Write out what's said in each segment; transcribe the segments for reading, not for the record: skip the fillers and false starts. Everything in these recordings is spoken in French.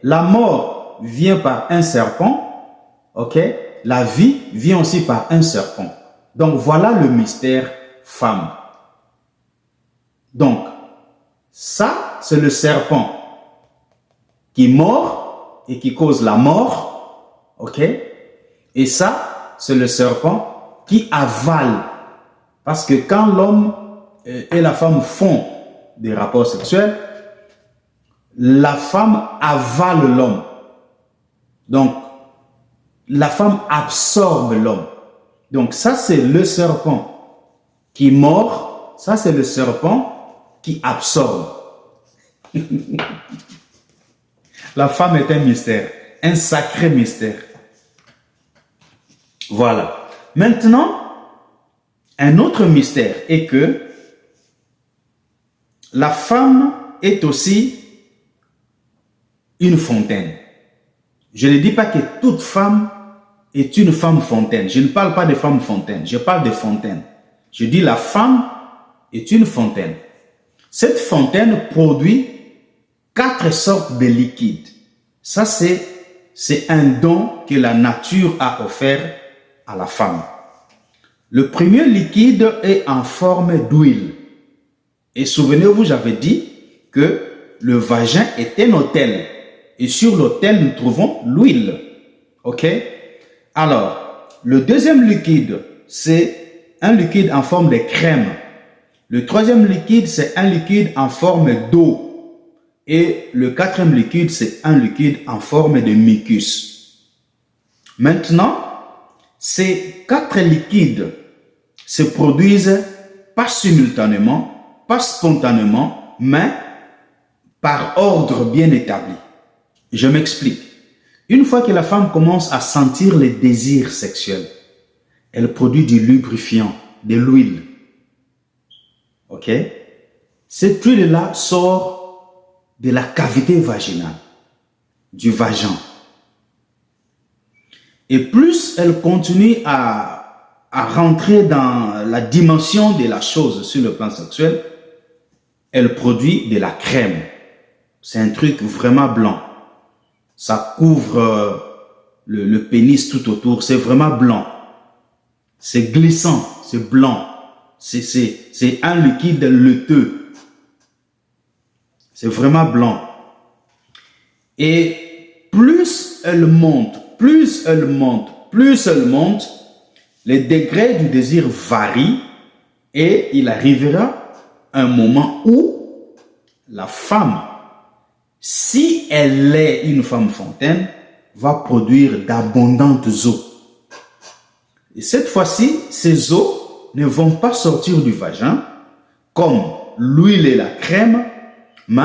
La mort vient par un serpent, ok? La vie vient aussi par un serpent. Donc, voilà le mystère femme. Donc, ça, c'est le serpent qui mord et qui cause la mort, ok? Et ça, c'est le serpent qui avale. Parce que quand l'homme et la femme font des rapports sexuels, la femme avale l'homme. Donc, la femme absorbe l'homme. Donc, ça, c'est le serpent qui mord. Ça, c'est le serpent qui absorbe. La femme est un mystère, un sacré mystère. Voilà. Maintenant, un autre mystère est que la femme est aussi une fontaine. Je ne dis pas que toute femme est une femme fontaine. Je ne parle pas de femme fontaine, je parle de fontaine. Je dis la femme est une fontaine. Cette fontaine produit 4 sortes de liquides. Ça, c'est un don que la nature a offert à la femme. Le premier liquide est en forme d'huile. Et souvenez-vous, j'avais dit que le vagin est un autel. Et sur l'autel, nous trouvons l'huile. OK? Alors, le deuxième liquide, c'est un liquide en forme de crème. Le troisième liquide, c'est un liquide en forme d'eau. Et le quatrième liquide, c'est un liquide en forme de mucus. Maintenant, ces 4 liquides se produisent pas simultanément, pas spontanément, mais par ordre bien établi. Je m'explique. Une fois que la femme commence à sentir les désirs sexuels, elle produit du lubrifiant, de l'huile. Ok? Cette huile-là sort de la cavité vaginale, du vagin. Et plus elle continue à rentrer dans la dimension de la chose sur le plan sexuel, elle produit de la crème. C'est un truc vraiment blanc. Ça couvre le pénis tout autour. C'est vraiment blanc. C'est glissant, c'est blanc. C'est un liquide laiteux. C'est vraiment blanc. Et plus elle monte, les degrés du désir varient et il arrivera un moment où la femme, si elle est une femme fontaine, va produire d'abondantes eaux. Et cette fois-ci, ces eaux ne vont pas sortir du vagin comme l'huile et la crème, mais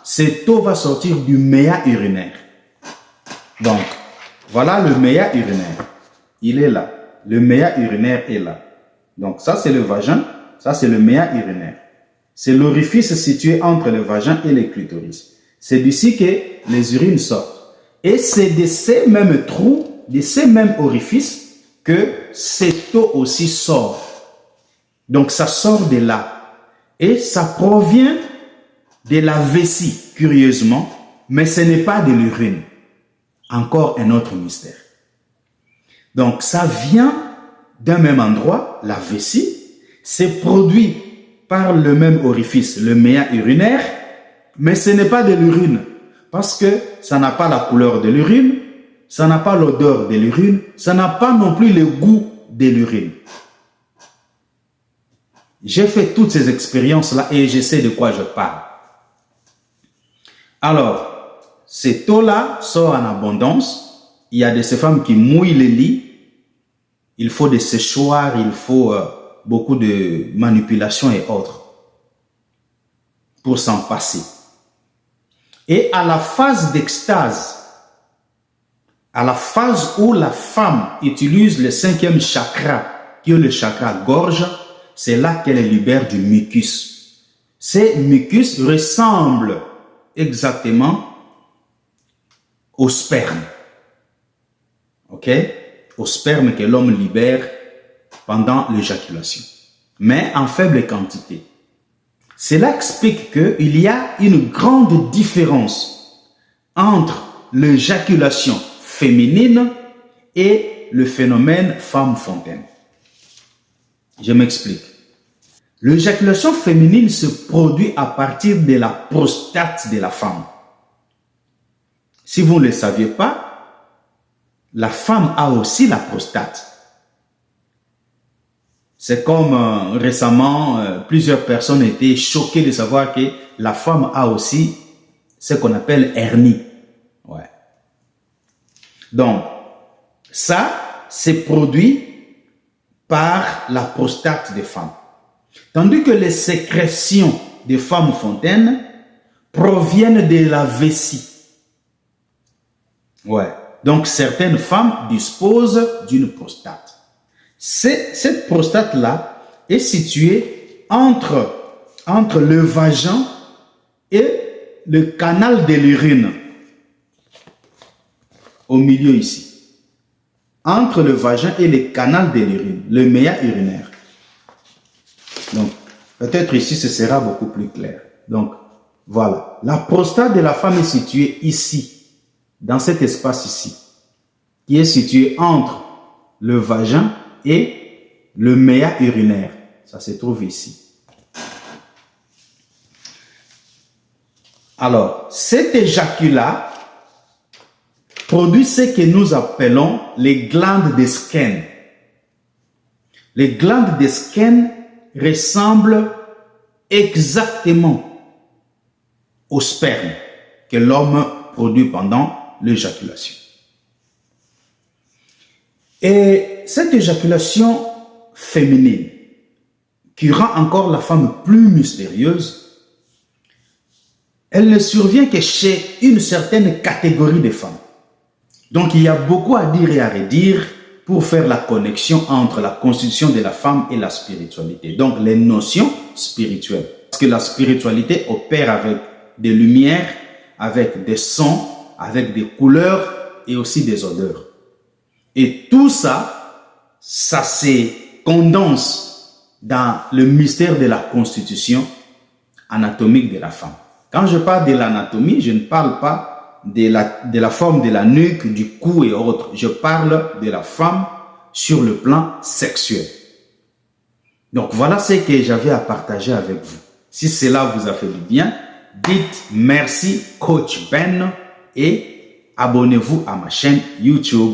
cette eau va sortir du méa urinaire. Donc, voilà le méa urinaire. Il est là. Le méa urinaire est là. Donc, ça, c'est le vagin. Ça, c'est le méa urinaire. C'est l'orifice situé entre le vagin et le clitoris. C'est d'ici que les urines sortent. Et c'est de ces mêmes trous, de ces mêmes orifices, que cette eau aussi sort. Donc, ça sort de là. Et ça provient de la vessie, curieusement, mais ce n'est pas de l'urine. Encore un autre mystère. Donc, ça vient d'un même endroit, la vessie, c'est produit par le même orifice, le méa urinaire, mais ce n'est pas de l'urine, parce que ça n'a pas la couleur de l'urine, ça n'a pas l'odeur de l'urine, ça n'a pas non plus le goût de l'urine. J'ai fait toutes ces expériences-là et je sais de quoi je parle. Alors, cette eau-là sort en abondance. Il y a de ces femmes qui mouillent les lits. Il faut des séchoirs, il faut beaucoup de manipulations et autres pour s'en passer. Et à la phase d'extase, à la phase où la femme utilise le 5e chakra, qui est le chakra gorge, c'est là qu'elle libère du mucus. Ces mucus ressemblent exactement au sperme. Ok? Au sperme que l'homme libère pendant l'éjaculation, mais en faible quantité. Cela explique qu'il y a une grande différence entre l'éjaculation féminine et le phénomène femme fontaine. Je m'explique. L'éjaculation féminine se produit à partir de la prostate de la femme. Si vous ne le saviez pas, la femme a aussi la prostate. C'est comme récemment, plusieurs personnes étaient choquées de savoir que la femme a aussi ce qu'on appelle hernie. Ouais. Donc, ça, c'est produit par la prostate des femmes. Tandis que les sécrétions des femmes fontaines proviennent de la vessie. Ouais. Donc, certaines femmes disposent d'une prostate. Cette prostate-là est située entre le vagin et le canal de l'urine. Au milieu ici. Entre le vagin et le canal de l'urine, le méa urinaire. Donc, peut-être ici, ce sera beaucoup plus clair. Donc, voilà. La prostate de la femme est située ici, dans cet espace ici, qui est situé entre le vagin et le méa urinaire. Ça se trouve ici. Alors, cet éjaculat produit ce que nous appelons les glandes de Skene. Les glandes de Skene ressemblent exactement au sperme que l'homme produit pendant l'éjaculation. Et cette éjaculation féminine, qui rend encore la femme plus mystérieuse, elle ne survient que chez une certaine catégorie de femmes. Donc il y a beaucoup à dire et à redire pour faire la connexion entre la constitution de la femme et la spiritualité. Donc les notions spirituelles. Parce que la spiritualité opère avec des lumières, avec des sons, avec des couleurs et aussi des odeurs. Et tout ça, ça se condense dans le mystère de la constitution anatomique de la femme. Quand je parle de l'anatomie, je ne parle pas de la forme de la nuque, du cou et autres. Je parle de la femme sur le plan sexuel. Donc voilà ce que j'avais à partager avec vous. Si cela vous a fait du bien, dites merci Coach Ben et abonnez-vous à ma chaîne YouTube.